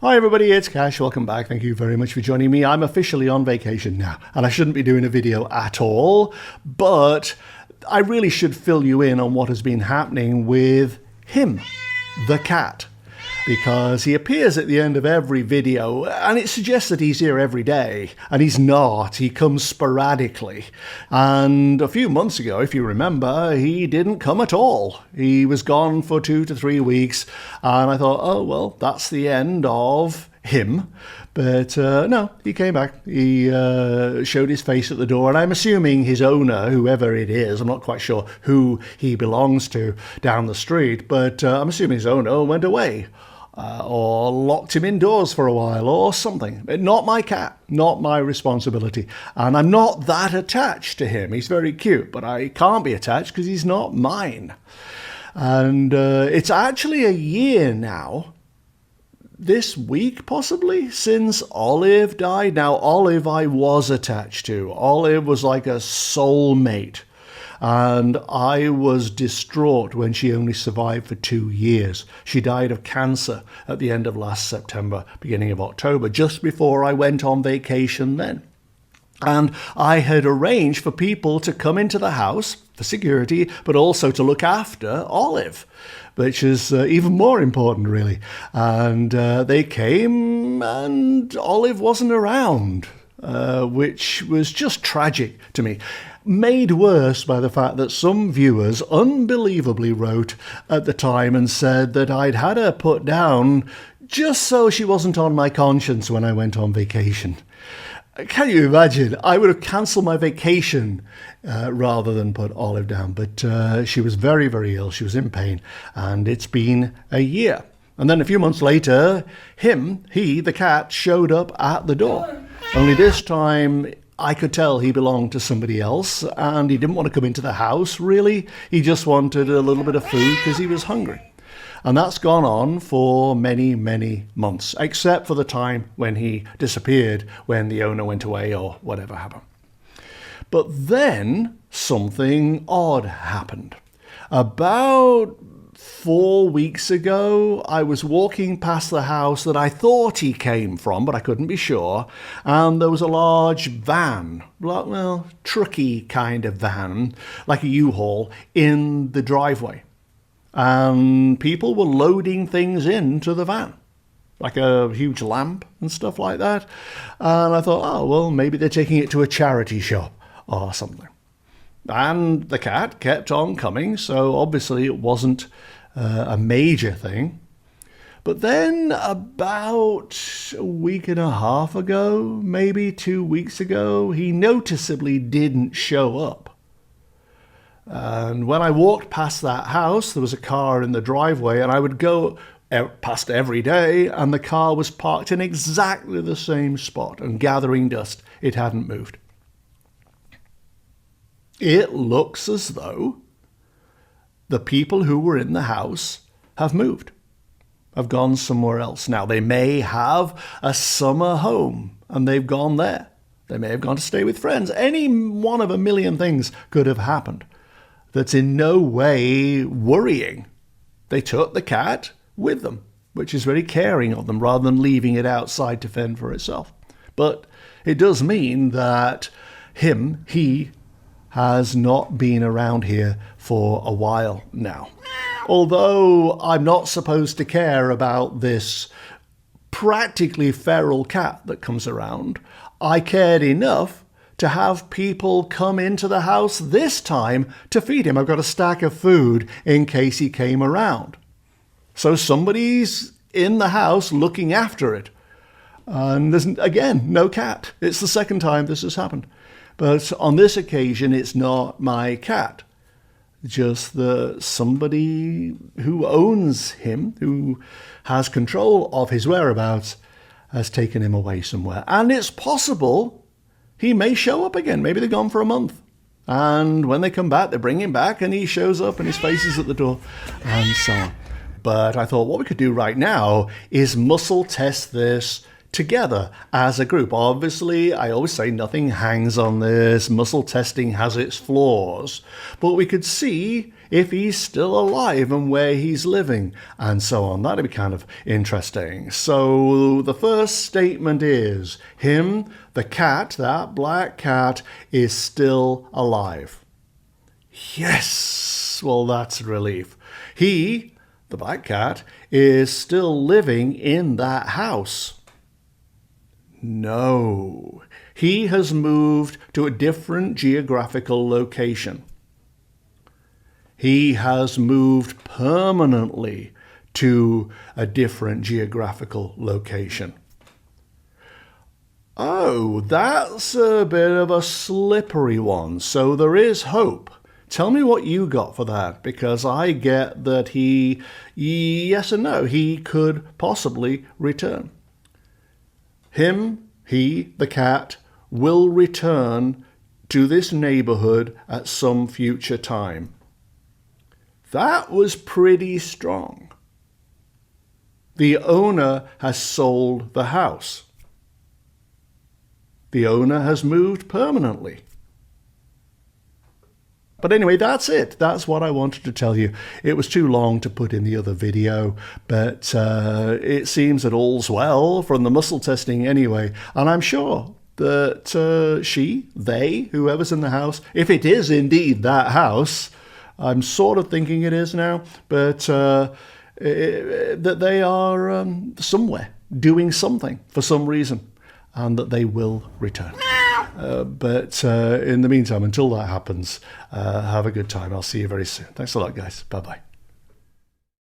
Hi everybody, it's Cash. Welcome back. Thank you very much for joining me. I'm officially on vacation now, and I shouldn't be doing a video at all, but I really should fill you in on what has been happening with him, the cat, because he appears at the end of every video, and it suggests that he's here every day, and he's not. He comes sporadically, and a few months ago, if you remember, he didn't come at all. He was gone for 2 to 3 weeks, and I thought, oh, well, that's the end of him. But no, he came back. He showed his face at the door, and I'm assuming his owner, whoever it is, I'm not quite sure who he belongs to down the street, but I'm assuming his owner went away. Or locked him indoors for a while or something. Not my cat, not my responsibility. And I'm not that attached to him. He's very cute, but I can't be attached because he's not mine. And it's actually a year now, this week possibly, since Olive died. Now, Olive I was attached to. Olive was like a soulmate. And I was distraught when she only survived for 2 years. She died of cancer at the end of last September, beginning of October, just before I went on vacation then. And I had arranged for people to come into the house for security, but also to look after Olive, which is even more important, really. And they came, and Olive wasn't around, which was just tragic to me. Made worse by the fact that some viewers unbelievably wrote at the time and said that I'd had her put down just so she wasn't on my conscience when I went on vacation. Can you imagine? I would have cancelled my vacation rather than put Olive down. But she was very, very ill. She was in pain. And it's been a year. And then a few months later, the cat, showed up at the door. Only this time, I could tell he belonged to somebody else, and he didn't want to come into the house, really. He just wanted a little bit of food because he was hungry. And that's gone on for many, many months, except for the time when he disappeared, when the owner went away or whatever happened. But then something odd happened. About 4 weeks ago, I was walking past the house that I thought he came from, but I couldn't be sure, and there was a large van, well, trucky kind of van, like a U-Haul, in the driveway. And people were loading things into the van, like a huge lamp and stuff like that. And I thought, oh, well, maybe they're taking it to a charity shop or something. And the cat kept on coming, so obviously it wasn't a major thing. But then about a week and a half ago, maybe 2 weeks ago, he noticeably didn't show up. And when I walked past that house, there was a car in the driveway, and I would go past every day, and the car was parked in exactly the same spot and gathering dust. It hadn't moved. It looks as though the people who were in the house have moved, have gone somewhere else. Now, they may have a summer home and they've gone there. They may have gone to stay with friends. Any one of a million things could have happened. That's in no way worrying. They took the cat with them, which is very caring of them, rather than leaving it outside to fend for itself. But it does mean that he has not been around here for a while now. Although I'm not supposed to care about this practically feral cat that comes around, I cared enough to have people come into the house this time to feed him. I've got a stack of food in case he came around. So somebody's in the house looking after it. And there's, again, no cat. It's the second time this has happened. But on this occasion, it's not my cat. Just somebody who owns him, who has control of his whereabouts, has taken him away somewhere. And it's possible he may show up again. Maybe they're gone for a month. And when they come back, they bring him back, and he shows up, and his face is at the door, and so on. But I thought what we could do right now is muscle test this together as a group. Obviously, I always say nothing hangs on this. Muscle testing has its flaws. But we could see if he's still alive and where he's living and so on. That'd be kind of interesting. So the first statement is him, the cat, that black cat, is still alive. Yes! Well, that's a relief. He, the black cat, is still living in that house. No. He has moved to a different geographical location. He has moved permanently to a different geographical location. Oh, that's a bit of a slippery one, so there is hope. Tell me what you got for that, because I get that he, yes and no, he could possibly return. Him, he, the cat, will return to this neighborhood at some future time. That was pretty strong. The owner has sold the house. The owner has moved permanently. But anyway, that's it. That's what I wanted to tell you. It was too long to put in the other video, but it seems that all's well from the muscle testing anyway. And I'm sure that she, they, whoever's in the house, if it is indeed that house, I'm sort of thinking it is now, but that they are somewhere doing something for some reason, and that they will return. But in the meantime, until that happens, have a good time. I'll see you very soon. Thanks a lot, guys. Bye-bye.